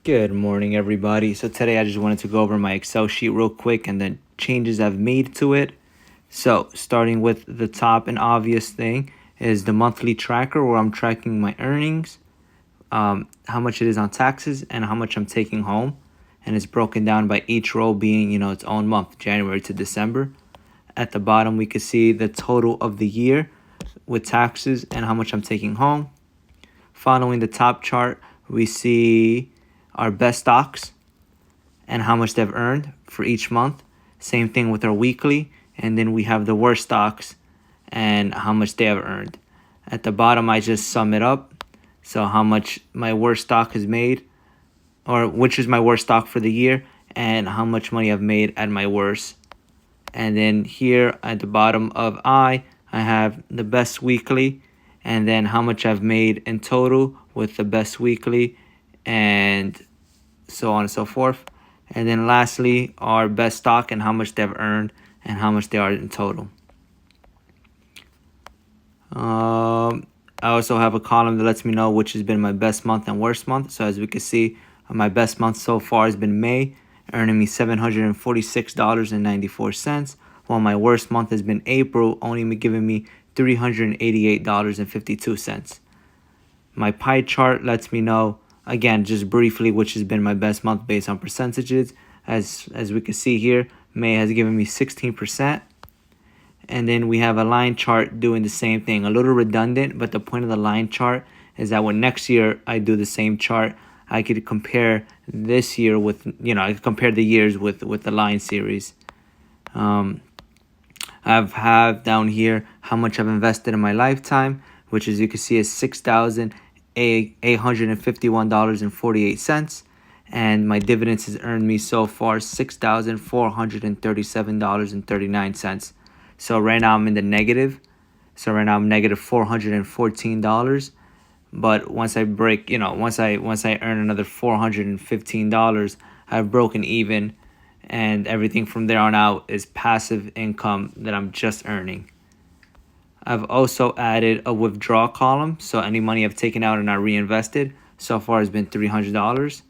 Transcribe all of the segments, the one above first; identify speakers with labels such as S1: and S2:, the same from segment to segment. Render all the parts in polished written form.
S1: Good morning, everybody. So today I just wanted to go over my Excel sheet real quick and then changes I've made to it. So starting with the top and obvious thing is the monthly tracker where I'm tracking my earnings, how much it is on taxes, and how much I'm taking home. And it's broken down by each row being, its own month, January to December. At the bottom, we can see the total of the year with taxes and how much I'm taking home. Following the top chart, we see our best stocks and how much they've earned for each month. Same thing with our weekly. And then we have the worst stocks and how much they have earned. At the bottom, I just sum it up. So how much my worst stock has made, or which is my worst stock for the year, and how much money I've made at my worst. And then here at the bottom of I have the best weekly, and then how much I've made in total with the best weekly, and so on and so forth. And then lastly, our best stock and how much they've earned and how much they are in total. I also have a column that lets me know which has been my best month and worst month. So as we can see, my best month so far has been May, earning me $746.94, while my worst month has been April, only giving me $388.52. My pie chart lets me know, again, just briefly, which has been my best month based on percentages. As we can see here, May has given me 16%. And then we have a line chart doing the same thing. A little redundant, but the point of the line chart is that when next year I do the same chart, I could compare this year with, I could compare the years with the line series. I've have down here how much I've invested in my lifetime, which as you can see is $6,851.48. And my dividends has earned me so far $6,437.39. So right now I'm in the negative. So right now I'm negative $414. But once I break, once I earn another $415, I've broken even, and everything from there on out is passive income that I'm just earning. I've also added a withdrawal column, so any money I've taken out and not reinvested so far has been $300.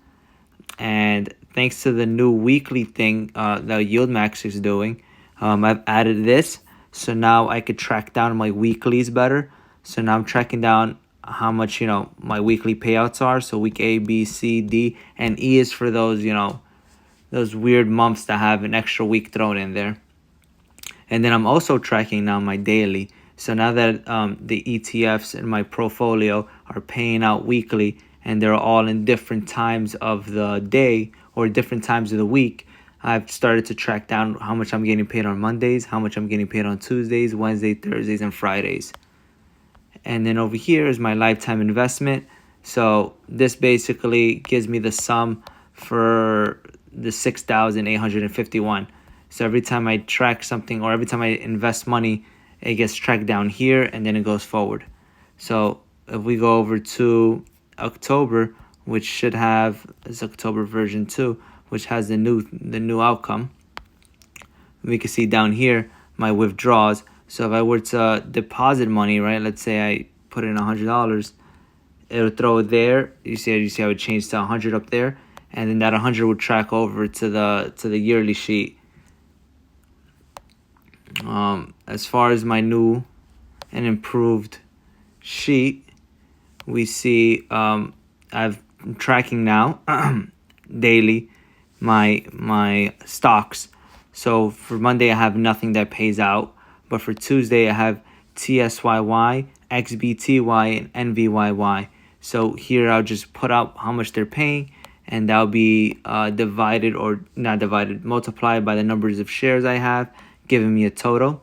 S1: And thanks to the new weekly thing that Yield Max is doing, I've added this, so now I could track down my weeklies better. So now I'm tracking down how much my weekly payouts are. So week A, B, C, D, and E is for those those weird months that have an extra week thrown in there. And then I'm also tracking now my daily. So now that the ETFs in my portfolio are paying out weekly, and they're all in different times of the day or different times of the week, I've started to track down how much I'm getting paid on Mondays, how much I'm getting paid on Tuesdays, Wednesdays, Thursdays, and Fridays. And then over here is my lifetime investment. So this basically gives me the sum for the 6,851. So every time I track something, or every time I invest money, it gets tracked down here and then it goes forward. So if we go over to October, which should have is October version 2, which has the new outcome, we can see down here my withdrawals. So if I were to deposit money, right, let's say I put in $100, it'll throw it there. You see how it changed to 100 up there, and then that 100 would track over to the yearly sheet. As far as my new and improved sheet, we see I'm tracking now daily my stocks. So for Monday I have nothing that pays out, but for Tuesday I have TSYY, XBTY, and NVYY. So here I'll just put out how much they're paying, and that'll be divided, or not divided, multiplied by the numbers of shares I have, giving me a total,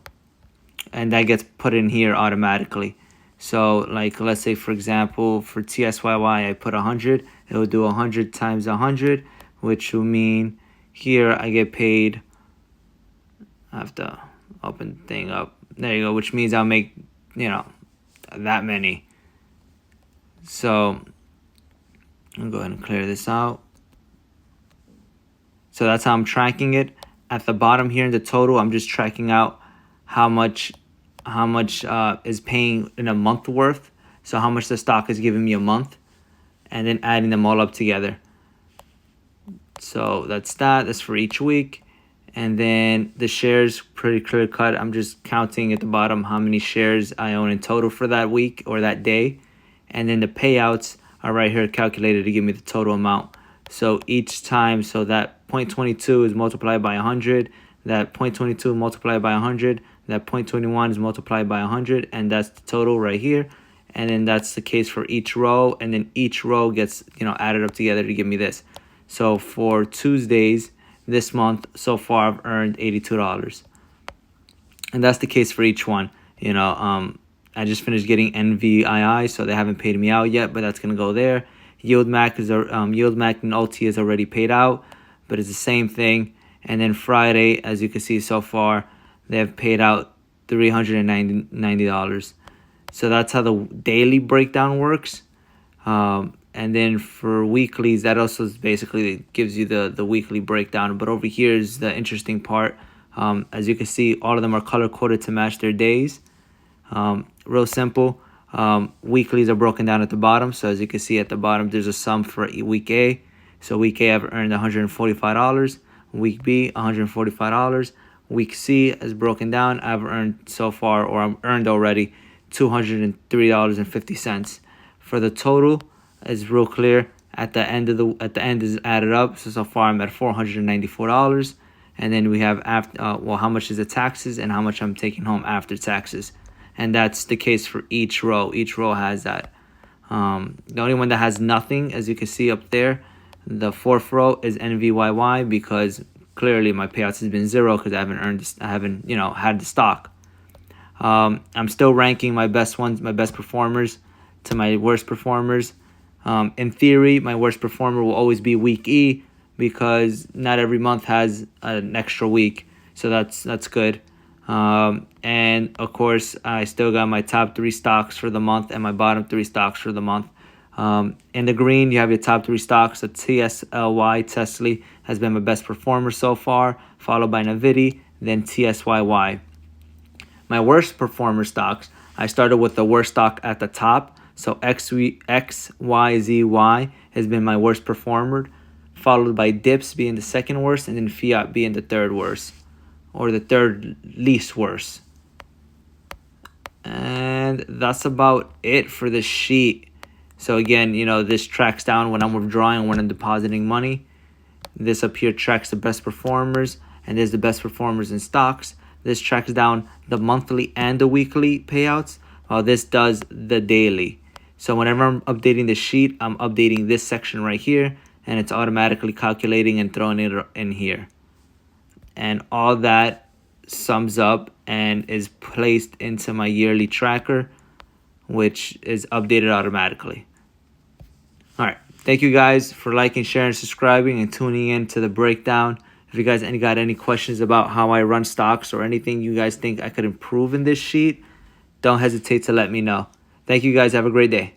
S1: and that gets put in here automatically. So like, let's say for example for TSYY I put 100, it will do 100 times 100, which will mean here I get paid. I have to open the thing up. There you go, which means I'll make that many. So I'll go ahead and clear this out. So that's how I'm tracking it. At the bottom here in the total, I'm just tracking out how much is paying in a month worth. So how much the stock is giving me a month, and then adding them all up together. So that's for each week. And then the shares, pretty clear cut. I'm just counting at the bottom how many shares I own in total for that week or that day. And then the payouts are right here calculated to give me the total amount. So each time, so that 0.22 is multiplied by 100, that 0.22 multiplied by 100, that 0.21 is multiplied by 100, and that's the total right here. And then that's the case for each row, and then each row gets, added up together to give me this. So for Tuesdays this month, so far I've earned $82. And that's the case for each one. I just finished getting NVII, so they haven't paid me out yet, but that's gonna go there. Yield and OT is already paid out, but it's the same thing. And then Friday, as you can see so far, they have paid out $390. So that's how the daily breakdown works. And then for weeklies, that also basically gives you the weekly breakdown. But over here is the interesting part. As you can see, all of them are color coded to match their days. Real simple. Weeklies are broken down at the bottom. So as you can see at the bottom, there's a sum for week A. So week A, I've earned $145. Week B, $145. Week C is broken down. I've earned so far, or I'm earned already, $203.50. For the total, is real clear. At the end is added up. So far I'm at $494. And then we have after how much is the taxes and how much I'm taking home after taxes. And that's the case for each row. Each row has that. The only one that has nothing, as you can see up there, the fourth row is NVYY, because clearly my payouts has been zero because I haven't had the stock. I'm still ranking my best performers to my worst performers. In theory, my worst performer will always be week E, because not every month has an extra week, so that's good. And of course, I still got my top 3 stocks for the month and my bottom 3 stocks for the month. In the green, you have your top 3 stocks. So Tesla has been my best performer so far, followed by Nvidia, then TSYY. My worst performer stocks, I started with the worst stock at the top. So XYZY has been my worst performer, followed by dips being the second worst, and then fiat being the third worst, or the third least worst. And that's about it for the sheet. So again, this tracks down when I'm withdrawing, when I'm depositing money. This up here tracks the best performers, and there's the best performers in stocks. This tracks down the monthly and the weekly payouts, while this does the daily. So whenever I'm updating the sheet, I'm updating this section right here, and it's automatically calculating and throwing it in here. And all that sums up and is placed into my yearly tracker, which is updated automatically. All right. Thank you guys for liking, sharing, subscribing, and tuning in to the breakdown. If you guys got any questions about how I run stocks or anything you guys think I could improve in this sheet, don't hesitate to let me know. Thank you guys. Have a great day.